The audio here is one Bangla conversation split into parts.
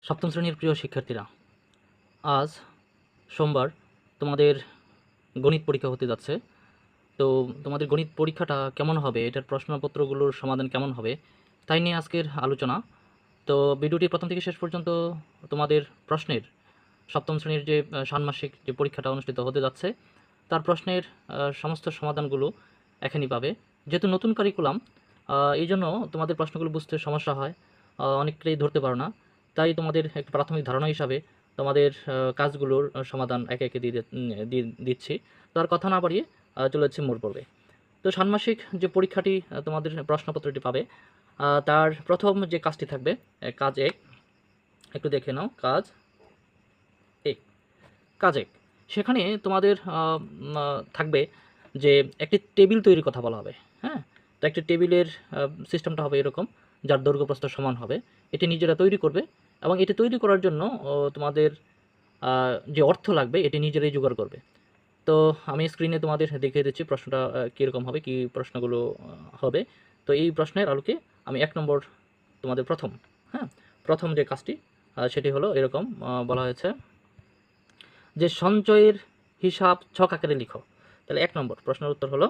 সপ্তম শ্রেণীর প্রিয় শিক্ষার্থীরা, আজ সোমবার তোমাদের গণিত পরীক্ষা হতে যাচ্ছে। তো তোমাদের গণিত পরীক্ষাটা কেমন হবে, এটার প্রশ্নপত্রগুলোর সমাধান কেমন হবে, তাই নিয়ে আজকের আলোচনা। তো ভিডিওটি প্রথম থেকে শেষ পর্যন্ত তোমাদের প্রশ্নের সপ্তম শ্রেণীর যে ষান্মাসিক যে পরীক্ষাটা অনুষ্ঠিত হতে যাচ্ছে তার প্রশ্নের সমস্ত সমাধানগুলো এখানেই পাবে। যেহেতু নতুন কারিকুলাম, এই জন্য তোমাদের প্রশ্নগুলো বুঝতে সমস্যা হয়, অনেকটাই ধরতে পারো না। তাই তোমাদের একটু প্রাথমিক ধারণা হিসাবে তোমাদের কাজগুলোর সমাধান একে একে দিচ্ছি। তো আর কথা না বাড়িয়ে চলে যাচ্ছে মূল পর্বে। তো ষান্মাসিক যে পরীক্ষাটি তোমাদের প্রশ্নপত্রটি পাবে, তার প্রথম যে কাজটি থাকবে কাজ এক, একটু দেখে নাও। কাজ এক, কাজ এক, সেখানে তোমাদের থাকবে যে একটি টেবিল তৈরির কথা বলা হবে। হ্যাঁ, তো একটি টেবিলের সিস্টেমটা হবে এরকম, যার দৈর্ঘ্য প্রস্থ সমান হবে। এটি নিজেরা তৈরি করবে এবং এটি তৈরি করার জন্য তোমাদের যে অর্থ লাগবে এটি নিজেরাই জোগাড় করবে। তো আমি স্ক্রিনে তোমাদের দেখিয়ে দিচ্ছি প্রশ্নটা কীরকম হবে, কী প্রশ্নগুলো হবে। তো এই প্রশ্নের আলোকে আমি ১ নম্বর তোমাদের প্রথম যে কাজটি সেটি হলো এরকম, বলা হয়েছে যে সঞ্চয়ের হিসাব ছক আকারে লিখো। তাহলে ১ নম্বর প্রশ্নের উত্তর হলো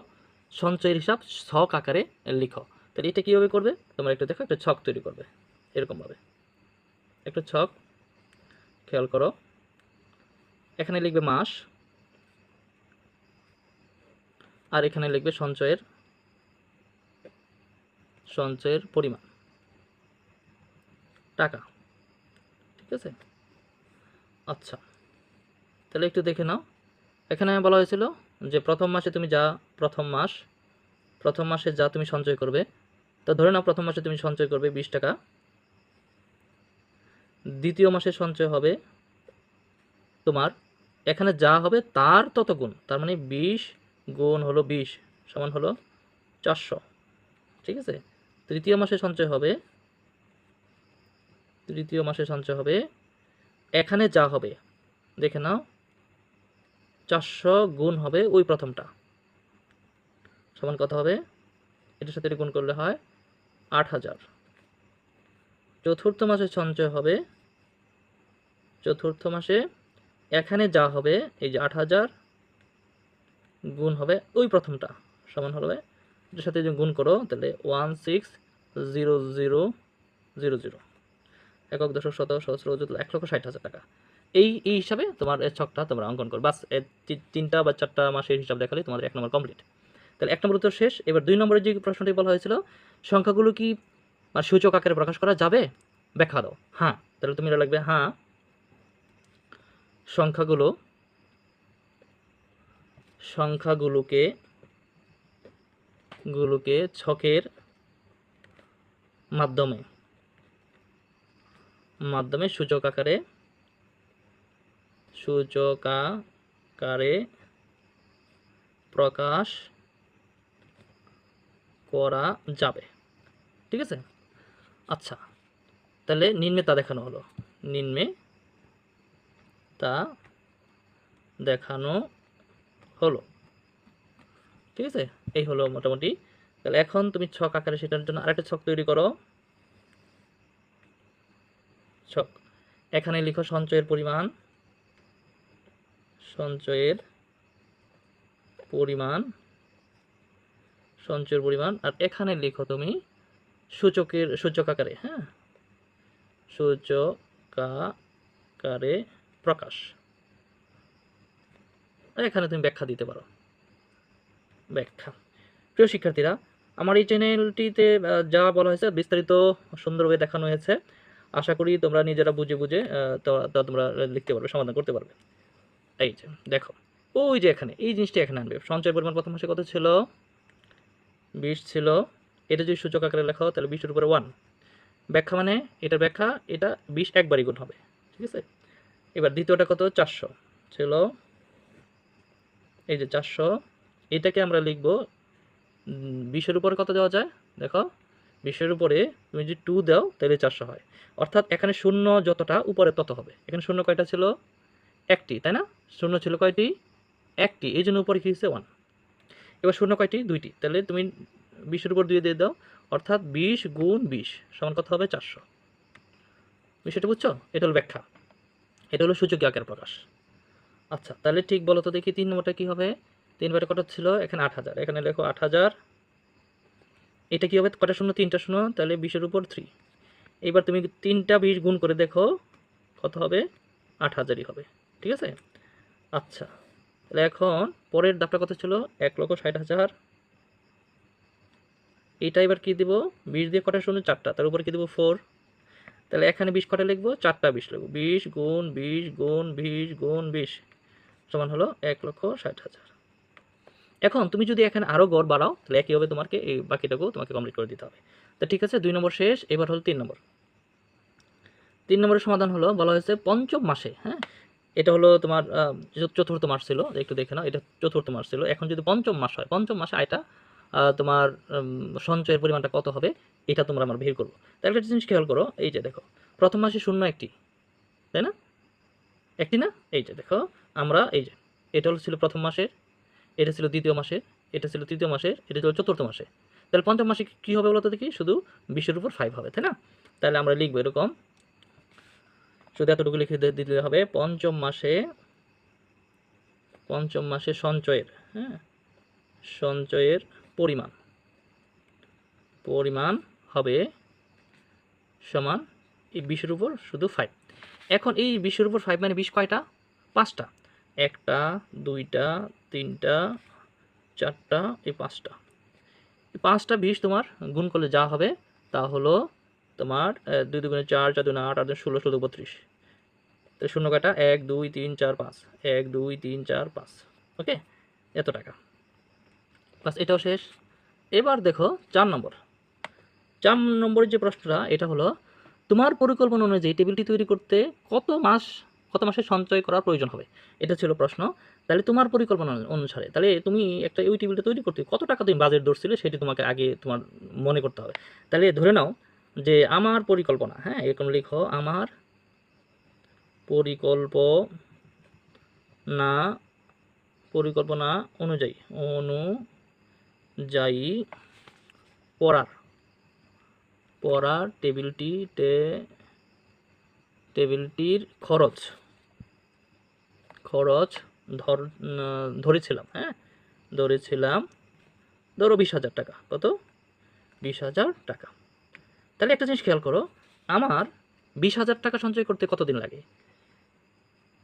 সঞ্চয়ের হিসাব ছক আকারে লিখো। তাহলে এটা কীভাবে করবে তোমরা একটু দেখো, একটা ছক তৈরি করবে এরকমভাবে। একটা ছক খেয়াল করো, এখানে লিখবে মাস আর এখানে লিখবে সঞ্চয়ের পরিমাণ, টাকা। ঠিক আছে, আচ্ছা তাহলে একটু দেখে নাও। এখানে বলা হয়েছিল যে প্রথম মাসে প্রথম মাসে যা তুমি সঞ্চয় করবে, তো ধরে নাও প্রথম মাসে তুমি সঞ্চয় করবে 20 টাকা। দ্বিতীয় মাসে সঞ্চয় হবে তোমার, এখানে যা হবে তার তত গুণ, তার মানে 20 গুণ হলো 20 সমান হলো 400। ঠিক আছে, তৃতীয় মাসে সঞ্চয় হবে এখানে যা হবে দেখে নাও, 400 গুণ হবে ওই প্রথমটা, সমান কত হবে, এটার সাথে গুণ করলে হয় 8000। চতুর্থ মাসে সঞ্চয় হবে, চতুর্থ মাসে এখানে যা হবে এই যে 8000 গুণ হবে ওই প্রথমটা, সমান হবে, এটার সাথে যদি গুণ করো তাহলে 160000, একক দশক শতক সহস্র অযুত 1,60,000 টাকা। এই হিসাবে তোমার ছকটা তোমরা অঙ্কন করো। বাস 3টা বা 4টা মাসের হিসাব দেখালে তোমাদের 1 নম্বর কমপ্লিট। তাহলে 1 নম্বর উত্তর শেষ। এবার 2 নম্বরের যে প্রশ্নটি বলা হয়েছিল, সংখ্যাগুলো কি সূচক আকারে প্রকাশ করা যাবে, ব্যাখ্যা দাও। হ্যাঁ, তাহলে তুমি এটা লিখবে হ্যাঁ, সংখ্যাগুলোকে ছকের মাধ্যমে সূচক আকারে প্রকাশ করা যাবে। ঠিক আছে, আচ্ছা তাহলে নিম্নে তা দেখানো হলো। ঠিক আছে, এই হলো মোটামুটি। তাহলে এখন তুমি ছক আকারে সেটার জন্য আরেকটা ছক তৈরি করো। ছক, এখানে লিখো সঞ্চয়ের পরিমাণ, আর এখানে লিখো তুমি সূচক আকারে, হ্যাঁ, সূচকাকারে প্রকাশ। আর এখানে তুমি ব্যাখ্যা দিতে পারো। ব্যাখ্যা, প্রিয় শিক্ষার্থীরা, আমার এই চ্যানেলটিতে যা বলা হয়েছে বিস্তারিত সুন্দরভাবে দেখানো হয়েছে। আশা করি তোমরা নিজেরা বুঝে তোমরা লিখতে পারবে, সমাধান করতে পারবে। এই যে দেখো, ওই যে এখানে এই জিনিসটা এখানে আনবে। সঞ্চয় পরিমাণ প্রথম মাসে কত ছিল, 20 ছিল। এটা যদি সূচক আকারে লেখা হয় তাহলে 20-এর উপরে 1। ব্যাখ্যা মানে এটার ব্যাখ্যা, এটা 20 একবারই গুণ হবে। ঠিক আছে, এবার দ্বিতীয়টা কত, 400 ছিল। এই যে 400, এটাকে আমরা লিখব 20-এর উপরে কত দেওয়া যায় দেখো, 20-এর উপরে তুমি যদি 2 দাও তাহলে 400 হয়। অর্থাৎ এখানে শূন্য যতটা উপরে তত হবে। এখানে শূন্য কয়টা ছিল, একটি, তাই না? শূন্য ছিল কয়টি, একটি, এই জন্য উপরে কি হচ্ছে 1। এবার শূন্য কয়টি, 2টি, তাহলে তুমি 20-এর উপর 2 দিয়ে দাও, অর্থাৎ 20 গুণ 20 সমান কত হবে, 400। বিষয়টা বুঝছো? এটা হলো ব্যাখ্যা, এটা হলো সূচকীয় আকার প্রকাশ। আচ্ছা, তাহলে ঠিক বলো তো দেখি 3 নম্বরটা কী হবে? 3 বারে কত ছিল? এখানে 8000, এখানে লেখো 8000। এটা কী হবে? কটা শূন্য? 3টা শূন্য, তাহলে 20-এর উপর 3। এবার তুমি 3টা 20 গুণ করে দেখো কত হবে? 8000ই হবে, ঠিক আছে? আচ্ছা, তাহলে এখন পরের ধাপটা কত ছিল? 1,60,000। এটা এবার কী দেবো? 20 দিয়ে কটা শূন্য? 4টা, তার উপরে কী দেবো? 4। তাহলে এখানে 20 কটা লিখবো? 4টা 20 লিখবো। 20 গুণ 20 গুণ 20 গুণ 20 সমান হলো 1,60,000। এখন তুমি যদি এখানে আরও গড় বাড়াও তাহলে একই হবে, তোমাকে এই বাকিটাকেও তোমাকে কমপ্লিট করে দিতে হবে। তো ঠিক আছে, 2 নম্বর শেষ। এবার হলো 3 নম্বর। 3 নম্বরের সমাধান হলো, বলা হয়েছে পঞ্চম মাসে, হ্যাঁ, এটা হলো তোমার চতুর্থ মাস ছিল, একটু দেখে নাও, এটা চতুর্থ মাস ছিল। এখন যদি পঞ্চম মাস হয়, পঞ্চম মাসে আয়টা তোমার সঞ্চয়ের পরিমাণটা কত হবে এটা তোমরা আমরা বের করবো। তাহলে একটা জিনিস খেয়াল করো, এই যে দেখো প্রথম মাসে শূন্য একটি, তাই না? একটি না? এই যে দেখো আমরা এই যে এটা হলো ছিল প্রথম মাসের, এটা ছিল দ্বিতীয় মাসের, এটা ছিল তৃতীয় মাসের, এটা ছিল চতুর্থ মাসে। তাহলে পঞ্চম মাসে কী হবে বলো তো দেখি? শুধু 20-এর উপর 5 হবে, তাই না? তাহলে আমরা লিখবো এরকম, শুধু এতটুকু লিখে দিতে হবে, পঞ্চম মাসে সঞ্চয়ের, হ্যাঁ, সঞ্চয়ের পরিমাণ হবে সমান এই 20-এর উপর শুধু 5। এখন এই 20-এর উপর 5 মানে 20 কয়টা? 5টা। 1টা, 2টা, 3টা, 4টা, এই 5টা। এই 5টা 20 তোমার গুণ করলে যা হবে তা হলো তোমার 2 দুগুণে 4, 4 দুগুণে 8, 8 দুগুণে 16, 16 32। তাহলে শূন্য কাটা 1 2 3 4 5, 1 2 3 4 5। ওকে, এত টাকা। বাস, এটাও শেষ। এবার দেখো 4 নম্বর। 4 নম্বরের যে প্রশ্নটা, এটা হলো তোমার পরিকল্পনা অনুযায়ী টেবিলটি তৈরি করতে কত মাসের সঞ্চয় করার প্রয়োজন হবে, এটা ছিল প্রশ্ন। তাহলে তোমার পরিকল্পনা অনুসারে তাহলে তুমি একটা ওই টেবিলটা তৈরি করতে কত টাকা তুমি বাজেট ধরছিলে সেটি তোমাকে আগে তোমার মনে করতে হবে। তাহলে ধরে নাও যে আমার পরিকল্পনা, হ্যাঁ, এরকম লিখো, আমার পরিকল্পনা অনুযায়ী পড়ার টেবিলটির খরচ ধরেছিলাম, হ্যাঁ, ধরো 20,000 টাকা। কত? 20,000 টাকা। তাহলে একটা জিনিস খেয়াল করো, আমার 20,000 টাকা সঞ্চয় করতে কতদিন লাগে?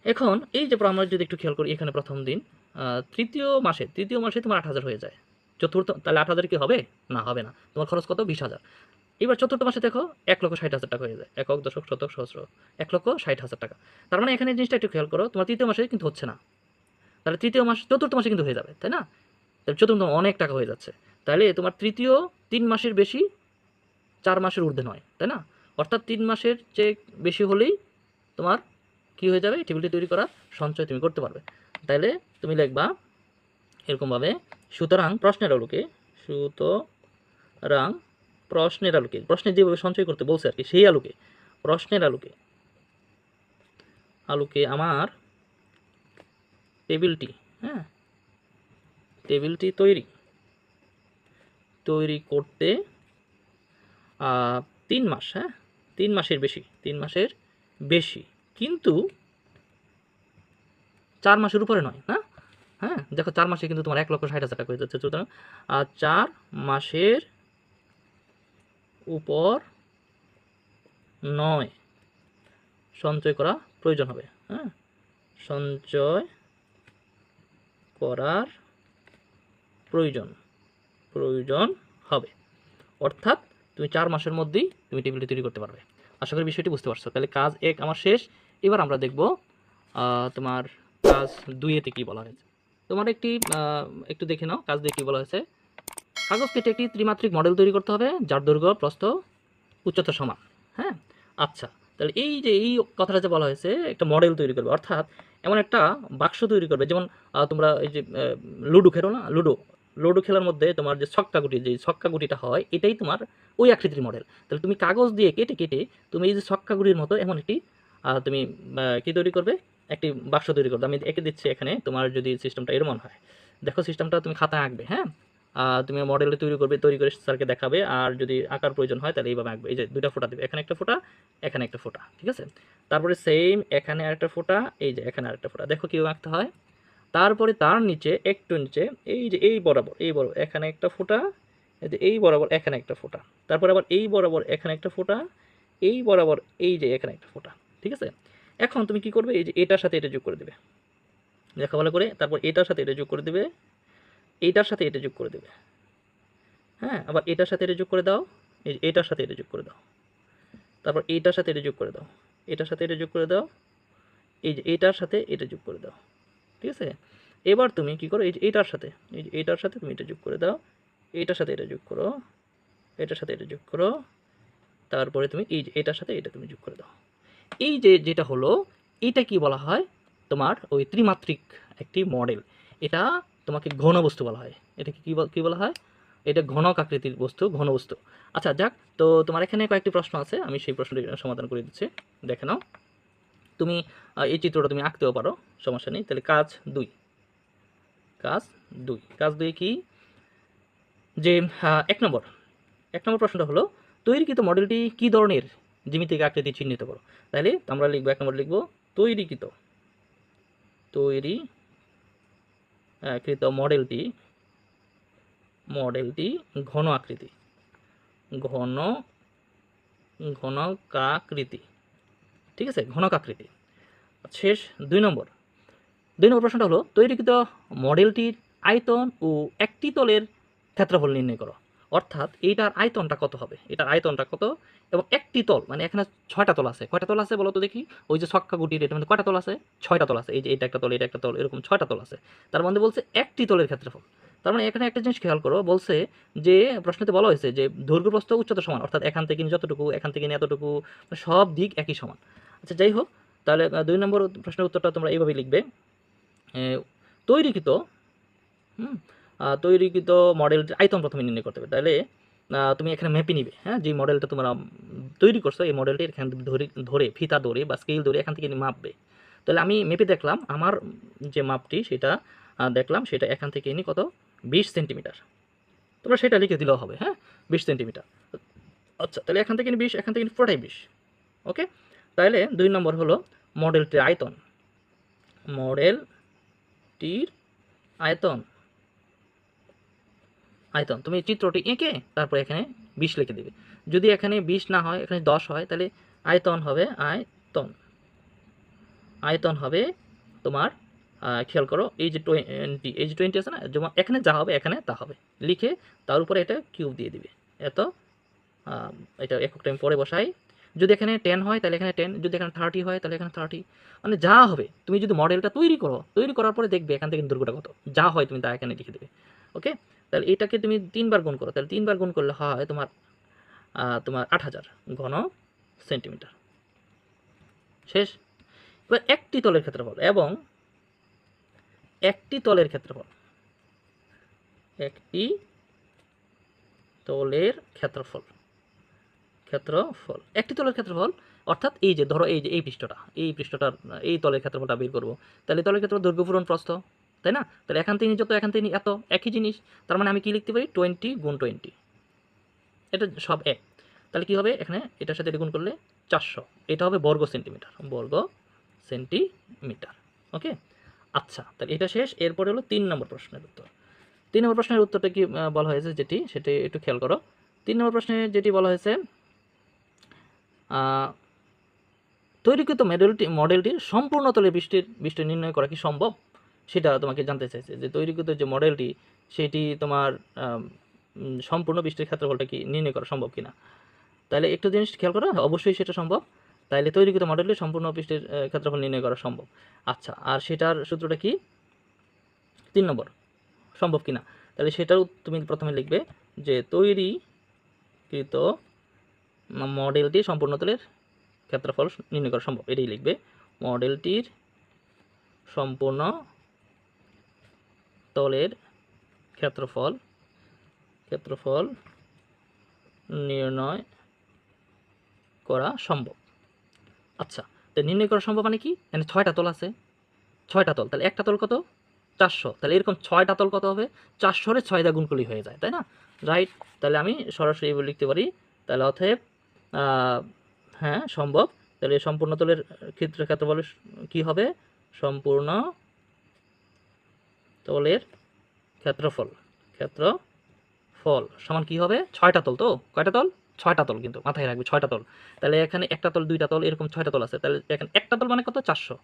এখন এই যে আমরা যদি একটু খেয়াল করি, এখানে প্রথম দিন তৃতীয় মাসে তোমার 8,000 হয়ে যায়। চতুর্থ, তাহলে 8,000 কি হবে? না, হবে না। তোমার খরচ কত? 20,000। এবার চতুর্থ মাসে দেখো 1,60,000 টাকা হয়ে যায়। একক, দশক, শতক, সহস্র, 1,60,000 টাকা। তার মানে এখানে জিনিসটা একটু খেয়াল করো, তোমার তৃতীয় মাসে কিন্তু হচ্ছে না, তাহলে চতুর্থ মাসে কিন্তু হয়ে যাবে, তাই না? তাহলে চতুর্থ অনেক টাকা হয়ে যাচ্ছে। তাহলে তোমার তৃতীয় 3 মাসের বেশি 4 মাসের ঊর্ধ্বে নয়, তাই না? অর্থাৎ 3 মাসের চেয়ে বেশি হলেই তোমার কী হয়ে যাবে? টেবিলটি তৈরি করার সঞ্চয় তুমি করতে পারবে। তাইলে তুমি লিখবা এরকমভাবে, সুতরাং প্রশ্নের আলোকে প্রশ্নে যেভাবে সঞ্চয় করতে বলছে আর কি, সেই প্রশ্নের আলোকে আমার টেবিলটি, হ্যাঁ, টেবিলটি তৈরি করতে 3 মাস, হ্যাঁ, 3 মাসের বেশি, কিন্তু 4 মাসের উপরে নয়, না? হ্যাঁ, দেখো 4 মাসে কিন্তু তোমার 1,60,000 টাকা হয়ে যাচ্ছে। সুতরাং 4 মাসের উপর নয় সঞ্চয় করা প্রয়োজন হবে, হ্যাঁ, সঞ্চয় করার প্রয়োজন হবে। অর্থাৎ তুমি 4 মাসের মধ্যেই তুমি টেবিলটি তৈরি করতে পারবে। আশা করি বিষয়টি বুঝতে পারছো। তাহলে কাজ 1 আমার শেষ। এবার আমরা দেখব তোমার কাজ 2-এতে কী বলা হয়েছে। তোমার একটু দেখে নাও, কাজ 2 কী বলা হয়েছে। কাগজ কেটে একটি ত্রিমাত্রিক মডেল তৈরি করতে হবে যার দৈর্ঘ্য, প্রস্থ, উচ্চতা সমান, হ্যাঁ। আচ্ছা, তাহলে এই যে এই কথাটা যে বলা হয়েছে, একটা মডেল তৈরি করবে, অর্থাৎ এমন একটা বাক্স তৈরি করবে, যেমন তোমরা এই যে লুডো খেলো না, লুডো খেলার মধ্যে তোমার যে ছক্কা গুটিটা হয়, এটাই তোমার ওই আকৃতির মডেল। তাহলে তুমি কাগজ দিয়ে কেটে তুমি এই যে ছক্কা গুটির মতো এমন একটি তুমি কী তৈরি করবে? একটি বাক্স তৈরি করবে। আমি এঁকে দিচ্ছি এখানে, তোমার যদি সিস্টেমটা এরকম হয়, দেখো সিস্টেমটা তুমি খাতায় আঁকবে, হ্যাঁ। তুমি মডেলটি তৈরি করে স্যারকে দেখাবে, আর যদি আঁকার প্রয়োজন হয় তাহলে এইভাবে আঁকবে। এই যে দুইটা ফোঁটা দেবে, এখানে একটা ফোঁটা, এখানে একটা ফোঁটা, ঠিক আছে। তারপরে সেম এখানে আরেকটা ফোঁটা, এই যে এখানে আরেকটা ফোঁটা, দেখো কীভাবে আঁকতে হয়। তারপরে তার নিচে একটু নিচে এই যে এই বরাবর এখানে একটা ফোঁটা, এই যে এই বরাবর এখানে একটা ফোঁটা, তারপর আবার এই বরাবর এখানে একটা ফোঁটা, এই বরাবর এই যে এখানে একটা ফোঁটা, ঠিক আছে। এখন তুমি কি করবে, এই যে এটার সাথে এটা যোগ করে দেবে, দেখো ভালো করে। তারপর এটার সাথে এটা যোগ করে দেবে, এইটার সাথে এটা যোগ করে দেবে, হ্যাঁ। আবার এটার সাথে এটা যোগ করে দাও, এই যে এটার সাথে এটা যোগ করে দাও, তারপর এইটার সাথে এটা যোগ করে দাও, এটার সাথে এটা যোগ করে দাও, এই যে এটার সাথে এটা যোগ করে দাও, ঠিক আছে। এবার তুমি কি করো, এই যে এটার সাথে, এই যে এটার সাথে তুমি এটা যোগ করে দাও, এটার সাথে এটা যোগ করো, এটার সাথে এটা যোগ করো, তারপরে তুমি এই যে এটার সাথে এটা তুমি যোগ করে দাও। এই যে যেটা হলো, এটা কি বলা হয়, তোমার ওই ত্রিমাত্রিক একটি মডেল। এটা তোমাকে ঘনবস্তু বলা হয়। এটা কি বলা হয়, এটা ঘনক আকৃতির বস্তু, ঘনবস্তু। আচ্ছা যাক, তো তোমার এখানে কয়েকটি প্রশ্ন আছে, আমি সেই প্রশ্নটি সমাধান করে দিচ্ছি, দেখে নাও। তুমি এই চিত্রটা তুমি আঁকতেও পারো, সমস্যা নেই। তাহলে কাজ 2, কাজ 2 কি, যে 1 নম্বর প্রশ্নটা হলো, তৈরিকৃত মডেলটি কি ধরনের জ্যামিতিক আকৃতি চিহ্নিত করো। তাহলে আমরা লিখবো 1 নম্বর লিখবো তৈরিকৃত মডেলটি ঘন আকৃতি, ঘনকাকৃতি, ঠিক আছে, ঘনকাকৃতি। শেষ 2 নম্বর প্রশ্নটা হলো, তৈরিকৃত মডেলটির আয়তন ও একটি তলের ক্ষেত্রফল নির্ণয় করো। অর্থাৎ এইটার আয়তনটা কত হবে, এটার আয়তনটা কত, এবং একটি তল, মানে এখানে 6টা তল আছে, কয়টা তল আছে বলো তো দেখি। ওই যে ছক্কা গুটির এটা মানে কয়টা তল আছে, 6টা তল আছে। এই যে এটা একটা তল, এটা একটা তল, এরকম 6টা তল আছে। তার মধ্যে বলছে একটি তলের ক্ষেত্রফল। তার মানে এখানে একটা জিনিস খেয়াল করো, বলছে যে প্রশ্নতে বলা হয়েছে যে দৈর্ঘ্য প্রস্থ উচ্চতা সমান, অর্থাৎ এখান থেকে যতটুকু, এখান থেকে এতটুকু, সব দিক একই সমান। আচ্ছা যাই হোক, তাহলে 2 নম্বর প্রশ্নের উত্তরটা তোমরা এইভাবে লিখবে, তৈরিকৃত তৈরিকৃত মডেলটির আয়তন প্রথমে নির্ণয় করতে হবে। তাহলে তুমি এখানে মেপে নিবে, হ্যাঁ, যে মডেলটা তোমরা তৈরি করছো, এই মডেলটি এখান ধরে ফিতা ধরে বা স্কেল ধরে এখান থেকে মাপবে। তাহলে আমি মেপে দেখলাম, আমার যে মাপটি সেটা দেখলাম, সেটা এখান থেকে কত, 20 সেন্টিমিটার। তোমরা সেটা লিখে দিলেও হবে, হ্যাঁ, 20 সেন্টিমিটার। আচ্ছা, তাহলে এখান থেকে 20, এখান থেকে পুরোটাই 20, ওকে। তাহলে 2 নম্বর হলো মডেলটির আয়তন, আয়তন তুমি চিত্রটি এঁকে তারপর এখানে 20 লিখে দেবে। যদি এখানে 20 না হয়, এখানে 10 হয়, তাহলে আয়তন হবে তোমার, খেয়াল করো, এই যে 20 আছে না, যেমন এখানে যা হবে এখানে তা হবে, লিখে তার উপরে এটা কিউব দিয়ে দিবে। এটা একক টাইম পরে বসাই। যদি এখানে 10 হয় তাহলে এখানে 10, যদি এখানে 30 হয় তাহলে এখানে 30, মানে যা হবে। তুমি যদি মডেলটা তৈরি করার পরে দেখবে এখান থেকে দৈর্ঘ্যটা কত, যা হয় তুমি তা এখানে লিখে দেবে, ওকে। তাহলে এটাকে তুমি 3 বার গুণ করো, তাহলে 3 বার গুণ করলে হয় তোমার 8000 ঘন সেন্টিমিটার। শেষ। এবার একটি তলের ক্ষেত্রফল, একটি তলের ক্ষেত্রফল একটি তলের ক্ষেত্রফল, অর্থাৎ এই যে ধরো এই যে এই পৃষ্ঠটার এই তলের ক্ষেত্রফলটা বের করবো। তাহলে তলের ক্ষেত্রফল দৈর্ঘ্য পূরণ প্রস্থ, তাই না। তাহলে এখান থেকে যত, এখান থেকে এত, একই জিনিস। তার মানে আমি কি লিখতে পারি, 20 গুণ 20, এটা সব এক। তাহলে কি হবে, এখানে এটার সাথে এটা গুণ করলে 400, এটা হবে বর্গ সেন্টিমিটার, ওকে। আচ্ছা, তাহলে এটা শেষ। এরপরে হলো 3 নম্বর প্রশ্নের উত্তর। 3 নম্বর প্রশ্নের উত্তরটা কি বলা হয়েছে, সেটি একটু খেয়াল করো। 3 নম্বর প্রশ্নে যেটি বলা হয়েছে, তৈরিকৃত মডেলটির সম্পূর্ণ তলে বৃষ্টি নির্ণয় করা কি সম্ভব, সেটা তোমাকে জানতে চাইছে। যে তৈরিকৃত যে মডেলটি, সেটি তোমার সম্পূর্ণ বৃষ্টির ক্ষেত্রফলটা কি নির্ণয় করা সম্ভব কিনা। তাহলে একটু জিনিস খেয়াল করো, অবশ্যই সেটা সম্ভব। তাহলে তৈরিকৃত মডেলটি সম্পূর্ণ বৃষ্টির ক্ষেত্রফল নির্ণয় করা সম্ভব। আচ্ছা, আর সেটার সূত্রটা কি, 3 নম্বর, সম্ভব কিনা। তাহলে সেটাও তুমি প্রথমে লিখবে যে তৈরিকৃত মডেলটি সম্পূর্ণ তলের ক্ষেত্রফল নির্ণয় করা সম্ভব, এটাই লিখবে। মডেলটির সম্পূর্ণ তলের ক্ষেত্রফল নির্ণয় করা সম্ভব। আচ্ছা, তো নির্ণয় করা সম্ভব মানে কি, এখানে 6টা তল আছে, 6টা তল, তাহলে একটা তল কত, 400, তাহলে এরকম 6টা তল কত হবে? 400 6 দিয়ে গুণ করলেই হয়ে যায়, তাই না? রাইট। তাহলে আমি সরাসরি এভাবে লিখতে পারি। তাহলে অতএব হ্যাঁ সম্ভব। তাহলে সম্পূর্ণ তলের ক্ষেত্রফল কি হবে? সম্পূর্ণ তলের ক্ষেত্রফল সমান কি হবে? 6টা তল। তো কয়টা তল? 6টা তল, কিন্তু মাথায় রাখবে 6টা তল। তাহলে এখানে একটা তল, দুইটা তল, এরকম 6টা তল আছে। তাহলে এখানে একটা তল মানে কত? 400।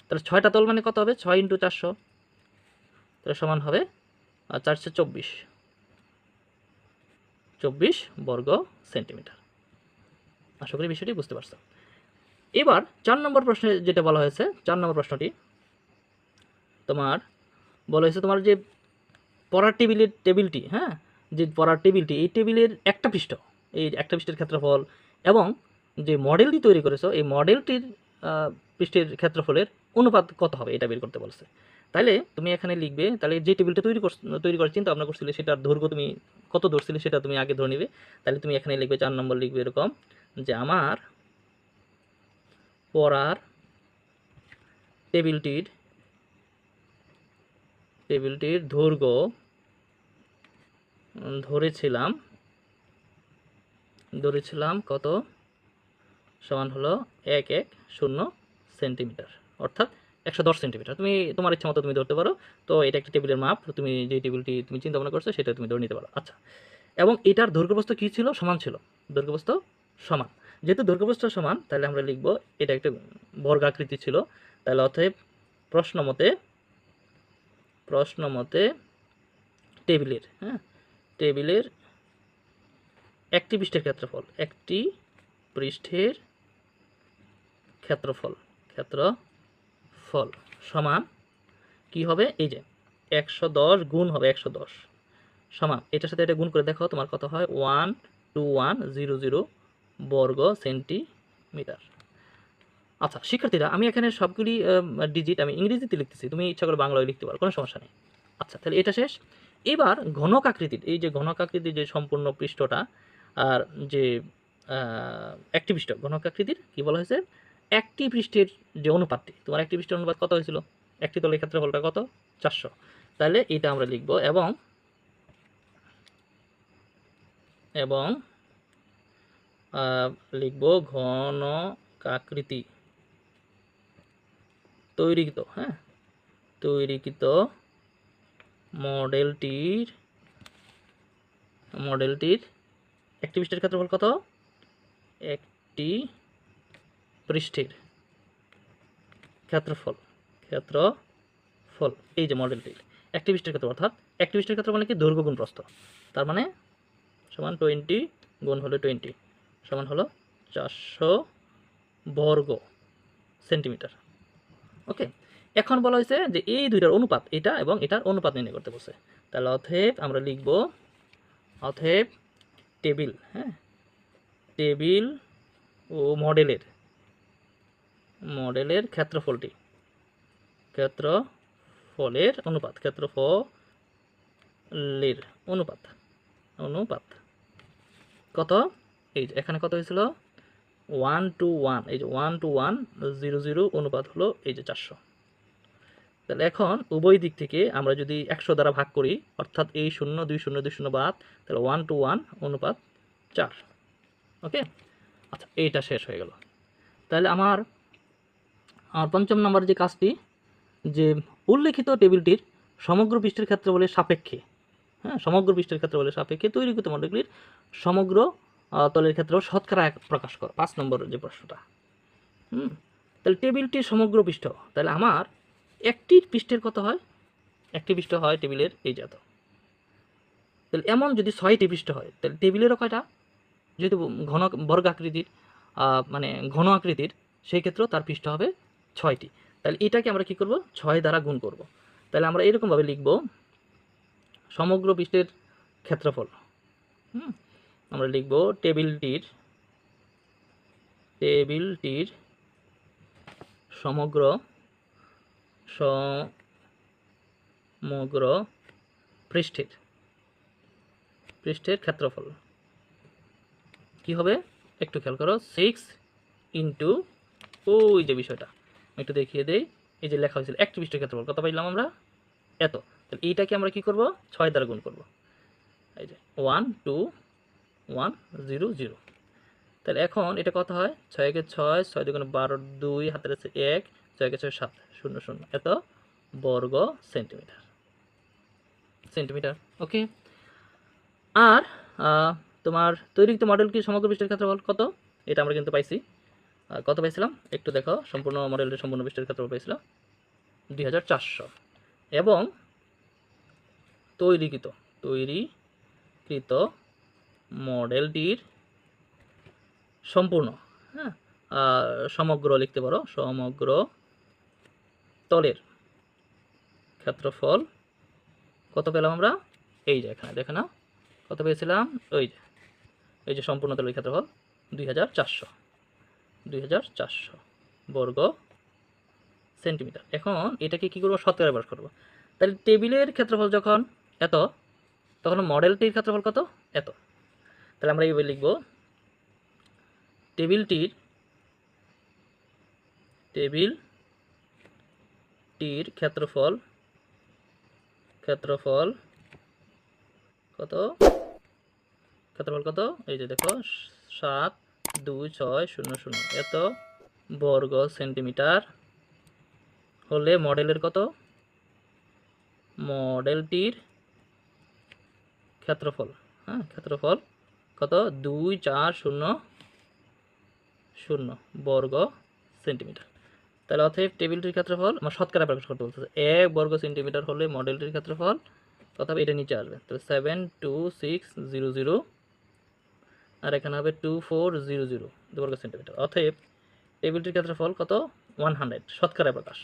তাহলে 6টা তল মানে কত হবে? 6 × 400, তাহলে সমান হবে 424 বর্গ সেন্টিমিটার। আশা করি বিষয়টি বুঝতে পারছো। এবার 4 নম্বর প্রশ্নে যেটা বলা হয়েছে, 4 নম্বর প্রশ্নটি তোমার বলা হয়েছে তোমার যে পড়ার টেবিলটি, হ্যাঁ, যে পড়ার টেবিলটি, এই টেবিলের একটা পৃষ্ঠ, এই একটা পৃষ্ঠের ক্ষেত্রফল এবং যে মডেলটি তৈরি করেছো এই মডেলটির পৃষ্ঠের ক্ষেত্রফলের অনুপাত কত হবে এটা বের করতে বলছে। তাহলে তুমি এখানে লিখবে, তাহলে যে টেবিলটা তৈরি করার চিন্তা ভাবনা করছিলে সেটার দৈর্ঘ্য তুমি কত ধরছিলে সেটা তুমি আগে ধরে নিবে। তাহলে তুমি এখানে লিখবে 4 নম্বর লিখবে এরকম যে আমার পড়ার টেবিলটির দৈর্ঘ্য ধরেছিলাম কত? সমান হলো 110 সেন্টিমিটার, অর্থাৎ 110 সেন্টিমিটার। তুমি তোমার ইচ্ছা মতো তুমি ধরতে পারো। তো এটা একটা টেবিলের মাপ, তুমি যে টেবিলটি তুমি চিন্তা ভাবনা করছো সেটা তুমি ধরে নিতে পারো। আচ্ছা, এবং এটার দৈর্ঘ্যপ্রস্থ কী ছিল? সমান ছিল। দৈর্ঘ্যপ্রস্থ সমান, যেহেতু দৈর্ঘ্যপ্রস্থ সমান তাহলে আমরা লিখব এটা একটা বর্গাকৃতি ছিল। তাহলে অতএব প্রশ্ন মতে টেবিলের একটি পৃষ্ঠের ক্ষেত্রফল সমান কি হবে? এই যে 110 গুণ হবে 110 সমান, এটার সাথে এটা গুণ করে দেখো তোমার কত হয়? 12100 বর্গ সেন্টিমিটার। আচ্ছা শিক্ষার্থীরা, আমি এখানে সবগুলি ডিজিট আমি ইংরেজিতে লিখতেছি, তুমি ইচ্ছা করে বাংলায় লিখতে পারো, কোনো সমস্যা নেই। আচ্ছা, তাহলে এটা শেষ। এবার ঘনক আকৃতির, এই যে ঘনক আকৃতির যে সম্পূর্ণ পৃষ্ঠটা আর যে একটি পৃষ্ঠ, ঘনক আকৃতির কি বলা হয়েছে? একটি পৃষ্ঠের যে অনুপাতটি, তোমার একটি পৃষ্ঠের অনুপাত কত হয়েছিল? একটি তলের ক্ষেত্রফলটা কত? 400। তাহলে এটা আমরা লিখব এবং লিখব ঘনকাকৃতি তৈরিকৃত মডেলটির একটি পৃষ্ঠের ক্ষেত্রফল কত? একটি পৃষ্ঠের ক্ষেত্রফল এই যে মডেলটির একটি পৃষ্ঠের ক্ষেত্রফল, অর্থাৎ একটি পৃষ্ঠের ক্ষেত্রফল মানে কি? দৈর্ঘ্য গুণ প্রস্থ, তার মানে সমান 20 গুণ হলো 20 সমান হলো 400 বর্গ সেন্টিমিটার। ওকে, এখন বলা হয়েছে যে এই দুইটার অনুপাত, এটা এবং এটার অনুপাত নির্ণয় করতে বলছে। তাহলে অতএব আমরা লিখব টেবিল ও মডেলের ক্ষেত্রফলের অনুপাত কত? এই যে এখানে কত হয়েছিল? 1:1, এই যে 1:100 অনুপাত হলো এই যে 400। তাহলে এখন উভয় দিক থেকে আমরা যদি 100 দ্বারা ভাগ করি, অর্থাৎ এই 0 2 0 2 0 বাদ, তাহলে 1:1 অনুপাত 4। ওকে, আচ্ছা এইটা শেষ হয়ে গেল। তাহলে আমার 5ম নম্বর যে কাজটি, যে উল্লেখিত টেবিলটির সমগ্র পৃষ্ঠের ক্ষেত্রফলের সাপেক্ষে, সমগ্র পৃষ্ঠের ক্ষেত্রফলের সাপেক্ষে তৈরিকৃত মডেলগুলির সমগ্র তলের ক্ষেত্রফল শতকরা প্রকাশ করো। 5 নম্বর যে প্রশ্নটা। তাহলে টেবিলটির সমগ্র পৃষ্ঠ, তাহলে আমার একটি পৃষ্ঠের কত হয়? একটি পৃষ্ঠ হয় টেবিলের এই যত। তাহলে এমন যদি 6টি পৃষ্ঠ হয় তাহলে টেবিলেরও কয়টা? যেহেতু বর্গাকৃতির মানে ঘন আকৃতির, সেই ক্ষেত্রে তার পৃষ্ঠ হবে 6টি। তাহলে এটাকে আমরা কি করব? 6 দ্বারা গুণ করব। তাহলে আমরা এরকমভাবে লিখব সমগ্র পৃষ্ঠের ক্ষেত্রফল। আমরা লিখব টেবিলটির সমগ্র পৃষ্ঠের ক্ষেত্রফল কি হবে? একটু খেয়াল করো, 6 ইন্টু ওই যে বিষয়টা একটু দেখিয়ে দেই। এই যে লেখা হয়েছিল একটি পৃষ্ঠের ক্ষেত্রফল কত পাইলাম আমরা? এত। তাহলে এইটাকে আমরা কি করব 6 দ্বারা গুণ করব, এই যে 1 2 1 0 0। তাহলে এখন এটা কত হয় 6 একে 6 6 দুগুণে 12 2 হাতের আছে 1 6 একে 6 7 0 0 এত বর্গ সেন্টিমিটার। ওকে। আর তোমার তৈরিকৃত মডেলটি সমগ্র পৃষ্ঠের ক্ষেত্রফল কত, এটা আমরা কিন্তু পাইছি। কত পাইছিলাম একটু দেখো, সম্পূর্ণ মডেলের সম্পূর্ণ পৃষ্ঠের ক্ষেত্রফল পাইছিলাম 2400 এবং তৈরিকৃত মডেলটির সম্পূর্ণ, হ্যাঁ সমগ্র লিখতে পারো, সমগ্র তলের ক্ষেত্রফল কত পেলাম আমরা, এই যে এখানে দেখে নাও কত পেয়েছিলাম, এই যে সম্পূর্ণ তলের ক্ষেত্রফল 2400 বর্গ সেন্টিমিটার। এখন এটাকে কি করবো শতকরা প্রকাশ করবো। তাহলে টেবিলের ক্ষেত্রফল যখন এত, তখন মডেলটির ক্ষেত্রফল কত এত। তাহলে আমরা এইভাবে লিখব, টেবিলটির ক্ষেত্রফল কত, এই যে দেখো 72600 এত বর্গ সেন্টিমিটার হলে মডেলের কত, মডেলটির ক্ষেত্রফল, হ্যাঁ ক্ষেত্রফল কত 2400 বর্গ সেন্টিমিটার। তাহলে অতএব টেবিলটির ক্ষেত্রফল আমার শতকরা প্রকাশ করতে বলতেছে, 1 বর্গ সেন্টিমিটার হলে মডেলটির ক্ষেত্রফল কত হবে, এটা নিচে আসবে। তাহলে 72600 আর এখানে হবে 2400 বর্গ সেন্টিমিটার। অতএব টেবিলটির ক্ষেত্রফল কত 100 শতকরা প্রকাশ।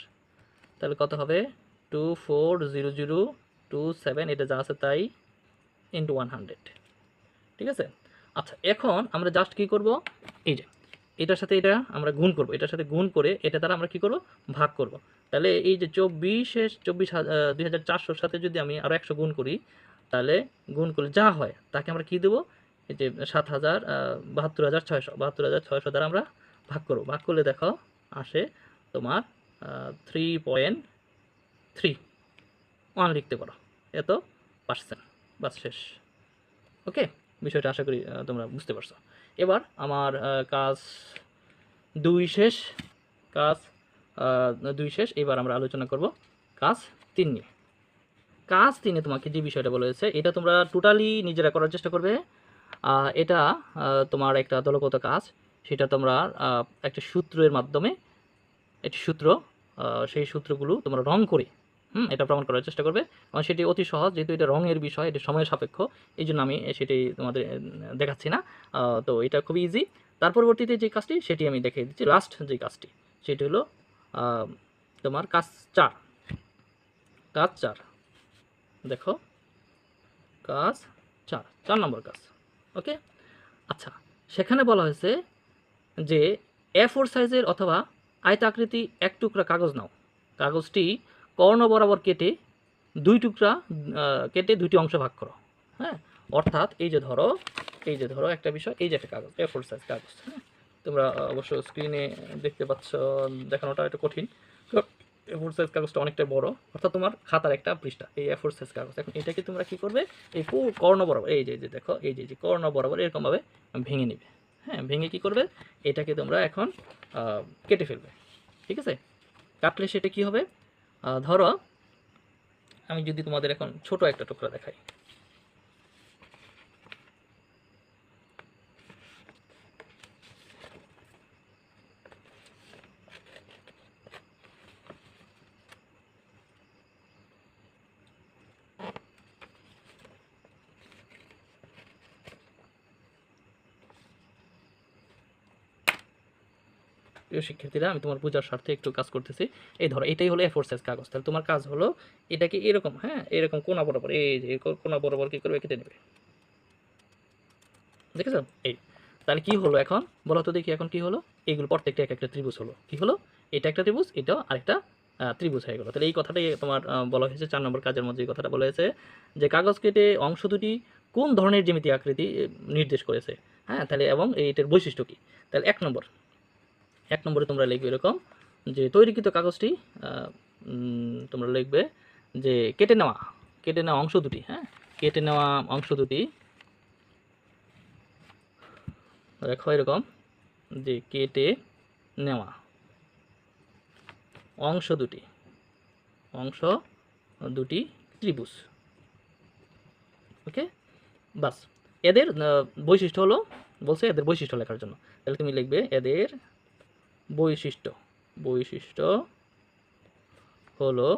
তাহলে কত হবে 240027, এটা যা আছে তাই ইন্টু 100, ঠিক আছে। আচ্ছা এখন আমরা জাস্ট কি করব, এই যে এটার সাথে এটা আমরা গুণ করব, এটার সাথে গুণ করে এটা দ্বারা আমরা কি করব ভাগ করব। তাহলে এই যে 24,24,2400 সাথে যদি আমি আরও 100 গুণ করি, তাহলে গুণ করলে যা হয় তাকে আমরা কি দেবো, এই যে 72,600 দ্বারা আমরা ভাগ করব। ভাগ করলে দেখো আসে তোমার 3.31 লিখতে পারো, এত পার্সেন্ট। বাস শেষ। ওকে, বিষয়টা আশা করি তোমরা বুঝতে পারছো। এবার আমার কাজ 2 শেষ, এবার আমরা আলোচনা করব কাজ 3 নিয়ে। কাজ 3-এ তোমাকে যে বিষয়টা বলা হয়েছে এটা তোমরা টোটালি নিজেরা করার চেষ্টা করবে। এটা তোমার একটা দলগত কাজ, সেটা তোমরা একটা সূত্রের মাধ্যমে, একটি সূত্র, সেই সূত্রগুলো তোমরা রং করে এটা প্রমাণ করার চেষ্টা করবে। এবং সেটি অতি সহজ, যেহেতু এটা রঙের বিষয়, এটা সময় সাপেক্ষ, এই জন্য আমি সেটি তোমাদের দেখাচ্ছি না। তো এটা খুবই ইজি। তার পরবর্তীতে যে কাজটি সেটি আমি দেখিয়ে দিচ্ছি, লাস্ট যে কাজটি সেটি হলো তোমার কাজ 4। দেখো কাজ 4 নম্বর কাজ। ওকে, আচ্ছা সেখানে বলা হয়েছে যে A4 সাইজের অথবা আয়তাকৃতি এক টুকরা কাগজ নাও, কাগজটি কর্ণ বরাবর কেটে 2 টুকরা কেটে 2টি অংশ ভাগ করো। হ্যাঁ, অর্থাৎ এই যে ধরো একটা বিষয়, এই যে একটা কাগজ A4 সাইজ কাগজ, হ্যাঁ তোমরা অবশ্য স্ক্রিনে দেখতে পাচ্ছ, দেখানোটা একটু কঠিন। A4 সাইজ কাগজটা অনেকটা বড়, অর্থাৎ তোমার খাতার একটা পৃষ্ঠা, এই A4 সাইজ কাগজ। এখন এটাকে তোমরা কি করবে, এই কর্ণ বরাবর, এই যে দেখো এই যে কর্ণ বরাবর এরকমভাবে ভেঙে নেবে। হ্যাঁ, ভেঙে কি করবে, এটাকে তোমরা এখন কেটে ফেলবে। ঠিক আছে, কাটলে সেটা কি হবে, ধরো আমি যদি তোমাদের এখন ছোট একটা টুকরা দেখাই, প্রিয় শিক্ষার্থীরা, আমি তোমার বোঝার স্বার্থে একটু কাজ করতেছি। এই ধরো এটাই হলো A4 সাইজ কাগজ। তাহলে তোমার কাজ হলো এটাকে এরকম, হ্যাঁ এরকম কোনা বরাবর, এই যে কোনা বরাবর কি করবে, কেটে নেবে। দেখেছো, এই তাহলে কি হলো এখন বলো তো দেখি, এখন কি হলো, এইগুলো প্রত্যেকটা এক একটা ত্রিভুজ হলো। কি হলো, এটা একটা ত্রিভুজ, এটাও আরেকটা ত্রিভুজ হয়ে গেল। তাহলে এই কথাটাই তোমার বলা হয়েছে 4 নম্বর কাজের মধ্যে। এই কথাটা বলা হয়েছে যে কাগজ কেটে অংশ দুটি কোন ধরনের জ্যামিতি আকৃতি নির্দেশ করেছে। হ্যাঁ, তাহলে এবং এইটার বৈশিষ্ট্য কি। তাহলে 1 নম্বরে তোমরা লিখবে এরকম যে তৈরিকৃত কাগজটি তোমরা লিখবে যে কেটে নেওয়া অংশ দুটি, হ্যাঁ, কেটে নেওয়া অংশ দুটি দেখো এরকম, যে কেটে নেওয়া অংশ দুটি ত্রিভুজ। ওকে, বাস। এদের বৈশিষ্ট্য হলো, বলছে এদের বৈশিষ্ট্য লেখার জন্য, তাহলে তুমি লিখবে এদের বৈশিষ্ট্য হলো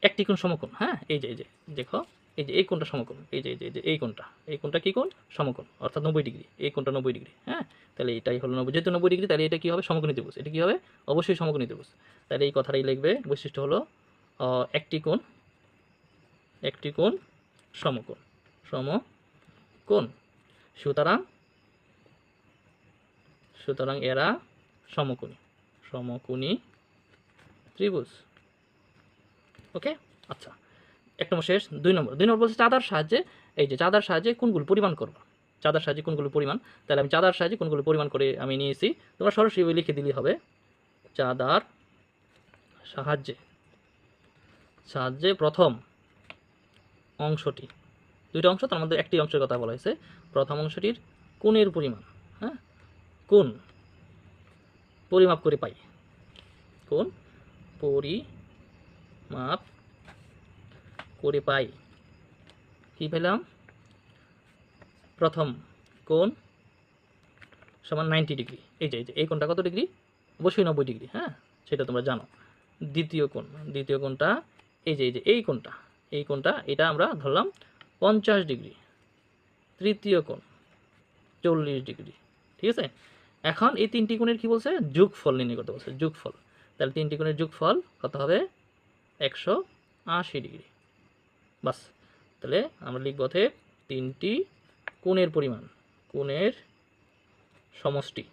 একটি কোণ সমকোণ। হ্যাঁ, এই যে দেখো, এই যে এই কোণটা সমকোণ, এই যে এই কোণটা কি কোণ? সমকোণ, অর্থাৎ 90 ডিগ্রি। এই কোণটা 90 ডিগ্রি। হ্যাঁ, তাহলে এটাই হলো 90, যেহেতু 90 ডিগ্রি, তাহলে এটা কি হবে? সমকোণী ত্রিভুজ। এটা কি হবে? অবশ্যই সমকোণী ত্রিভুজ। তাহলে এই কথাটাই লিখবে, বৈশিষ্ট্য হলো একটি কোণ সমকোণ। সুতরাং এরা সমকোণী ত্রিভুজ। ওকে, আচ্ছা, এক নম্বর শেষ। দুই নম্বর বলছে চাঁদার সাহায্যে, এই যে চাঁদার সাহায্যে কোণগুলো পরিমাণ করবো। চাঁদার সাহায্যে কোণগুলো পরিমাণ, তাহলে আমি চাঁদার সাহায্যে কোণগুলো পরিমাণ করে আমি নিয়েছি। তোমরা সরাসরি লিখে দিলেই হবে, চাঁদার সাহায্যে প্রথম অংশটি, দুইটা অংশ, তার মধ্যে একটি অংশের কথা বলা হয়েছে, প্রথম অংশটির কোণের পরিমাণ, হ্যাঁ, কোণ পরিমাপ করে পাই, কোণ পরিমাপ করে পাই। কি পেলাম? প্রথম কোণ সমান 90 ডিগ্রি। এই যে এই কোণটা কত ডিগ্রি? অবশ্যই 90 ডিগ্রি। হ্যাঁ, সেটা তোমরা জানো। দ্বিতীয় কোণটা এই যে এই কোণটা এটা আমরা ধরলাম 50 ডিগ্রি। তৃতীয় কোণ 40 ডিগ্রি। ঠিক আছে, এখন এই তিনটি কোণের কি বলছে? যোগফল নির্ণয় করতে বলছে, যোগফল। তাহলে তিনটি কোণের যোগফল কত হবে? 180 ডিগ্রি। বাস, তাহলে আমরা লিখব অতএব তিনটি কোণের পরিমাণ, কোণের সমষ্টি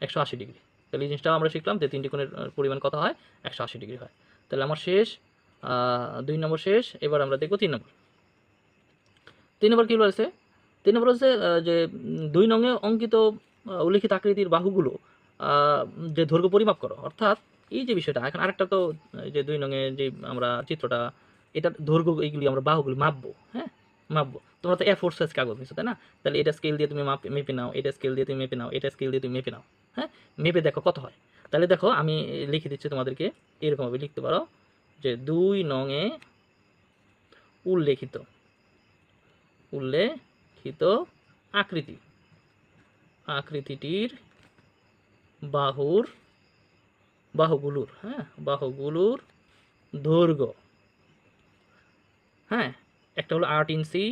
180 ডিগ্রি। তাহলে এই জিনিসটা আমরা শিখলাম যে তিনটি কোণের পরিমাণ কত হয়? 180 ডিগ্রি হয়। তাহলে আমার শেষ, 2 নম্বর শেষ। এবার আমরা দেখব 3 নম্বর। 3 নম্বর কী বলেছে? 3 নম্বর হচ্ছে যে 2 নংয়ে অঙ্কিত উল্লিখিত আকৃতির বাহুগুলো যে দৈর্ঘ্য পরিমাপ করো। অর্থাৎ এই যে বিষয়টা, এখন আরেকটা তো যে 2 নংয়ে যে আমরা চিত্রটা, এটার দৈর্ঘ্য এইগুলি আমরা বাহুগুলি মাপবো। হ্যাঁ, মাপবো। তোমরা তো A4 সাইজ কাগজ নিচ্ছ, তাই না? তাহলে এটা স্কেল দিয়ে তুমি মেপে নাও, এটা স্কেল দিয়ে তুমি মেপে নাও, এটা স্কেল দিয়ে তুমি মেপে নাও। হ্যাঁ, মেপে দেখো কত হয়। তাহলে দেখো আমি লিখে দিচ্ছি তোমাদেরকে, এরকমভাবে লিখতে পারো যে 2 নংয়ে উল্লেখিত আকৃতিটির বাহুগুলোর দৈর্ঘ্য, হ্যাঁ, একটা হলো 8 ইঞ্চি,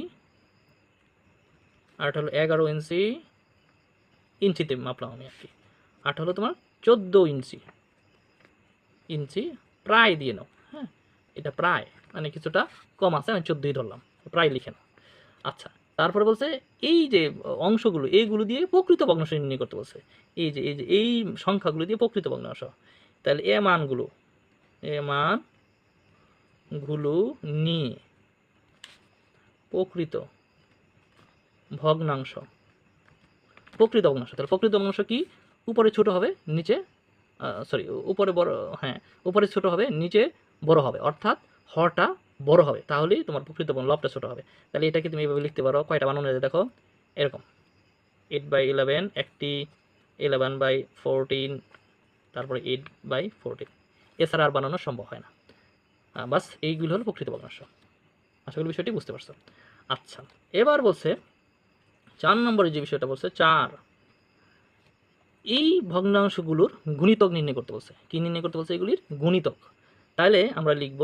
আরেকটা হলো 11 ইঞ্চি, ইঞ্চিতে মাপলাম আমি আর কি। আরটা হলো তোমার 14 ইঞ্চি প্রায় দিয়ে নাও। হ্যাঁ, এটা প্রায় মানে কিছুটা কম আছে, আমি 14ই ধরলাম, প্রায় লিখে নাও। আচ্ছা, তারপরে বলছে এই যে অংশগুলো, এইগুলো দিয়ে প্রকৃত ভগ্নাংশ নির্ণয় করতে বলছে। এই সংখ্যাগুলো দিয়ে প্রকৃত ভগ্নাংশ। তাহলে এ মানগুলো নিয়ে প্রকৃত ভগ্নাংশ। তাহলে প্রকৃত ভগ্নাংশ কি? উপরে ছোট হবে, নিচে উপরে বড়, হ্যাঁ, উপরে ছোট হবে, নিচে বড় হবে, অর্থাৎ হরটা বড় হবে, তাহলেই তোমার প্রকৃত লবটা ছোট হবে। তাহলে এটাকে তুমি এইভাবে লিখতে পারো। কয়টা বানানো যায় দেখো, এরকম 8/11, একটি 11/14, তারপরে 8/14। এছাড়া আর বানানো সম্ভব হয় না। বাস, এইগুলো হলো প্রকৃত ভগ্নাংশ। আশা করি বিষয়টি বুঝতে পারছো। আচ্ছা, এবার বলছে 4 নম্বরে যে বিষয়টা বলছে, 4, এই ভগ্নাংশগুলোর গুণিতক নির্ণয় করতে বলছে। কি নির্ণয় করতে বলছে? এগুলির গুণিতক। তাহলে আমরা লিখব,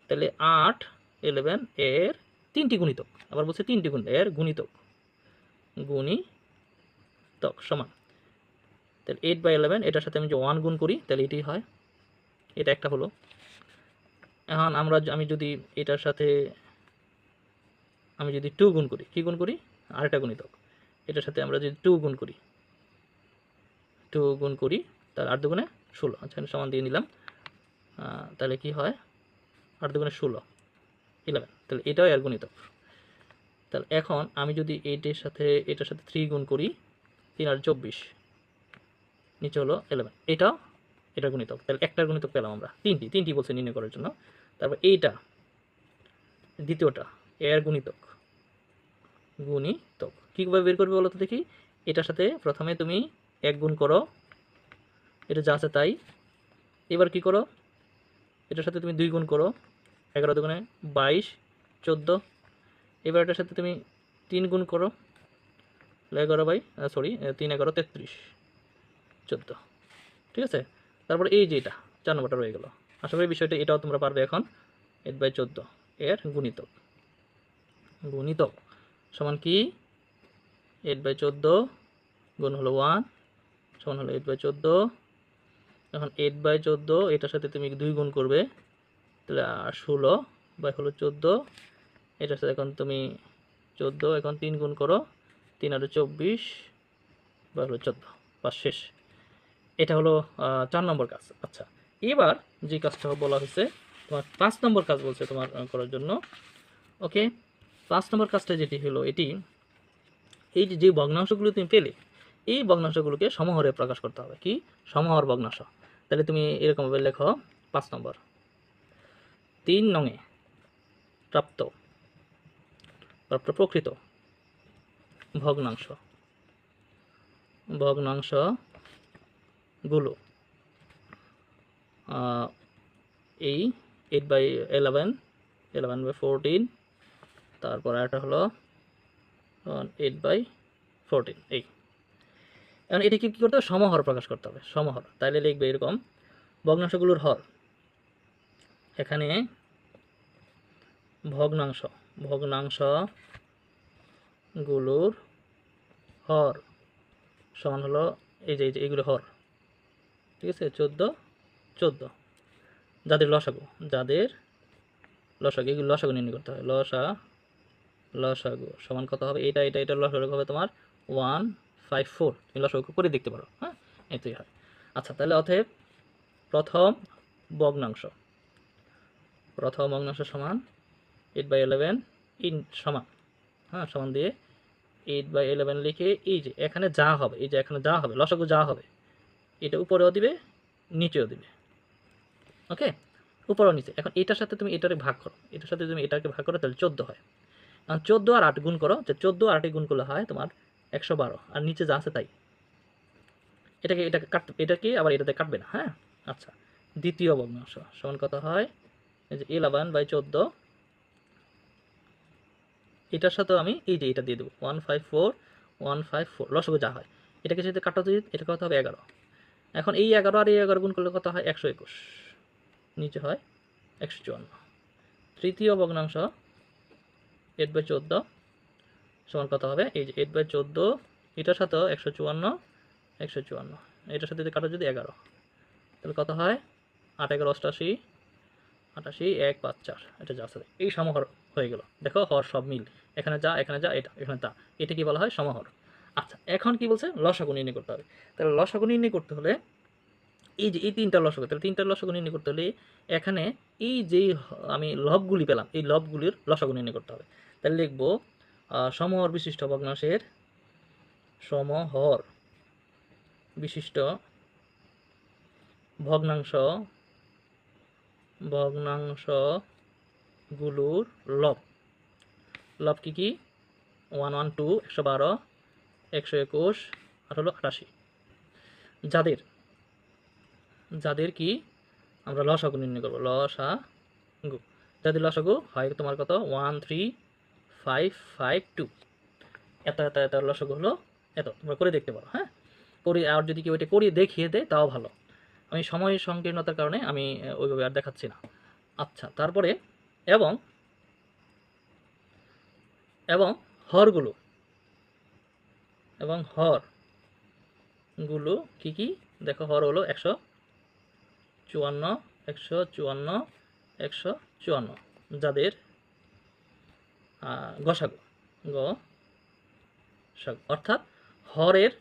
তাহলে 8, 11 এর 3টি গুণিতক, আবার বলছে 3টি এর গুণিতক সমান, তাহলে 8/11, এটার সাথে আমি যে 1 গুণ করি তাহলে এটাই হয়, এটা একটা হলো। এখন আমি যদি এটার সাথে আমি যদি 2 গুণ করি, কি গুণ করি? আরেকটা গুণিতক। এটার সাথে আমরা যদি 2 গুণ করি, তাহলে 8 দুগুণে 16। আচ্ছা, সমান দিয়ে নিলাম। তাহলে কি হয়? 8 দুগুণে 16, 11। তাহলে এটাও এর গুণিতক। তাহলে এখন আমি যদি এটার সাথে 3 গুণ করি, 3 আর 24, নিচে হলো 11, এটাও এটা গুণিতক, তাহলে একটার গুণিতক পেলাম আমরা, তিনটি বলছে নির্ণয় করার জন্য। তারপর এইটা দ্বিতীয়টা এর গুণিতক, কীভাবে বের করবে বলো তো দেখি। এটার সাথে প্রথমে তুমি 1 গুণ করো, এটা যা আছে তাই। এবার কি করো, এটার সাথে তুমি 2 গুণ করো, 11 দুগুণে 22, 14। এবার এটার সাথে তুমি 3 গুণ করো, 3 11 33, 14। ঠিক আছে, তারপরে এই যে এটা 4 নম্বরটা রয়ে গেল। আশা করি বিষয়টা এটাও তোমরা পারবে এখন। 8/14 এর গুণিতক সমান কি, 8/14 গুণ হলো 1 সমান হলো 8/14। এখন 8/14 এটার সাথে তুমি 2 গুণ করবে, তাহলে 16 বাই হলো 14। এটার সাথে এখন তুমি 14, এখন 3 গুণ করো, 3 আর 24 বাই হলো 14, পাস শেষ। এটা হলো 4 নম্বর কাজ। আচ্ছা, এবার যে কাজটা বলা হয়েছে তোমার 5 নম্বর কাজ বলছে তোমার করার জন্য। ওকে, 5 নম্বর কাজটা যেটি হলো এটি, এই যে ভগ্নাংশগুলো তুমি পেলে, এই ভগ্নাংশগুলোকে সমহরে প্রকাশ করতে হবে। কি, সমহর ভগ্নাংশ। তাহলে তুমি এরকমভাবে লেখো 5 নম্বর, 3 নংয়ে প্রাপ্ত প্রকৃত ভগ্নাংশগুলো এই 8/11, 11/14, তারপর একটা হলো 8/14। এই এখন এটা কি করতে হবে, সমহর প্রকাশ করতে হবে, সমহর। তাইলে লিখবে এরকম, ভগ্নাংশগুলোর হর, এখানে ভগ্নাংশগুলোর হর সমান হলো এই যে এগুলো হর। ঠিক আছে, 14, যাদের লসাগু এগুলো লসাগু নির্ণয় করতে হয়। লসাগু সমান কত হবে, এটা লসাগু হবে তোমার 154। তুমি লসাগু করে দেখতে পারো, হ্যাঁ, এটাই হয়। আচ্ছা, তাহলে অতএব প্রথম ভগ্নাংশ সমান 8/11 সমান, হ্যাঁ, সমান দিয়ে 8/11 লিখে এই যে এখানে যা হবে, লসাগু যা হবে এটা উপরেও দিবে নিচেও দিবে। ওকে, উপরেও নিচে। এখন এটার সাথে তুমি এটাকে ভাগ করো, তাহলে 14 হয়। এখন 14 আর 8 গুণ করো, যে 14 আর 8 গুণ করলে হয় তোমার 112, আর নিচে যা আছে তাই। এটাকে এটাকে আবার এটাতে কাটবে না, হ্যাঁ। আচ্ছা, দ্বিতীয় ভগ্নাংশ সমান কত হয়, এই যে 11/14, এটার সাথে আমি এই যে এটা দিয়ে দেবো 154, লসাগু যা হয় এটাকে যদি কাটা দিই, এটা কত হবে 11। এখন এই 11 আর এই 11 গুণ করলে কত হয়, 121, নিচে হয় 154। তৃতীয় ভগ্নাংশ 8/14 সমান কত হবে, এই যে 8/14, এটার সাথেও 154, এটার সাথে যদি কাটো যদি 11, তাহলে কত হয় 8 11 88, 1 5 4। এটা যা আছে এই সমহর হয়ে গেল। দেখো হর সব মিল, এখানে যা এখানে তা, এটা কি বলা হয়, সমহর। আচ্ছা, এখন কি বলছে, লসাগু নির্ণয় করতে হবে। তাহলে লসাগু নির্ণয় করতে হলে এই যে এই 3টা লসাগু, তাহলে 3টা লসাগু নির্ণয় করতে হলে এখানে এই যে আমি লবগুলি পেলাম, এই লবগুলির লসাগু নির্ণয় করতে হবে। তাহলে লিখব সমহর বিশিষ্ট ভগ্নাংশগুলোর লব কি 112, 112, 121 আর হলো 88, যাদের কি আমরা লসাগু নির্ণয় করবো, যাদের লসাগু হয় তোমার কত 13552। এত লসাগু হলো এত। তোমরা করে দেখতে পারো, হ্যাঁ, আর যদি কেউ এটা করিয়ে দেখিয়ে দেয় তাও ভালো। আমি সময় সংকীর্ণতার কারণে আমি ওইভাবে আর দেখাচ্ছি না। আচ্ছা, তারপরে এবং হরগুলো কি দেখো, হর হলো 154, 154, যাদের গসাগু অর্থাৎ হরের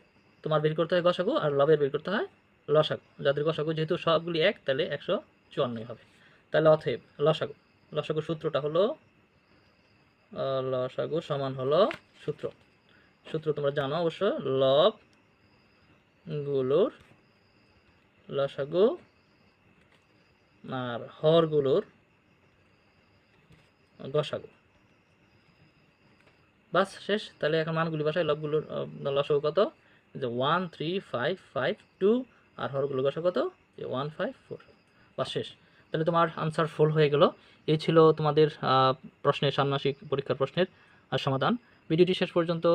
তোমার বের করতে হয় গসাগু, আর লবের বের করতে হয় লসাগু। যাদের গসাগু যেহেতু সবগুলি এক, তাহলে 154 হবে। তাহলে অতএব লসাগু সূত্রটা হলো, লসাগু সমান হলো সূত্র তোমরা জানো অবশ্য, লবগুলোর লসাগু আর হরগুলোর গসাগু। বাস শেষ। তাহলে এখন মানগুলি বসাই। লবগুলোর লসাগু কত, যে 1 3 5 5 2, আর হরগুলোর গসাগু কত, যে 1 5 4। বাস শেষ। তাহলে তোমার আনসার ফুল হয়ে গেল। এই ছিল তোমাদের প্রশ্নের, ষান্মাসিক পরীক্ষার প্রশ্নের সমাধান। ভিডিওটি শেষ পর্যন্ত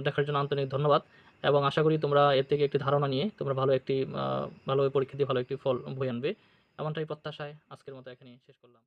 দেখার জন্য আন্তরিক ধন্যবাদ, এবং আশা করি তোমরা এর থেকে একটি ধারণা নিয়ে তোমরা ভালোভাবে পরীক্ষা দিয়ে ভালো একটি ফল বয়ে আনবে, এমনটাই প্রত্যাশায় আজকের মতো এখানেই শেষ করলাম।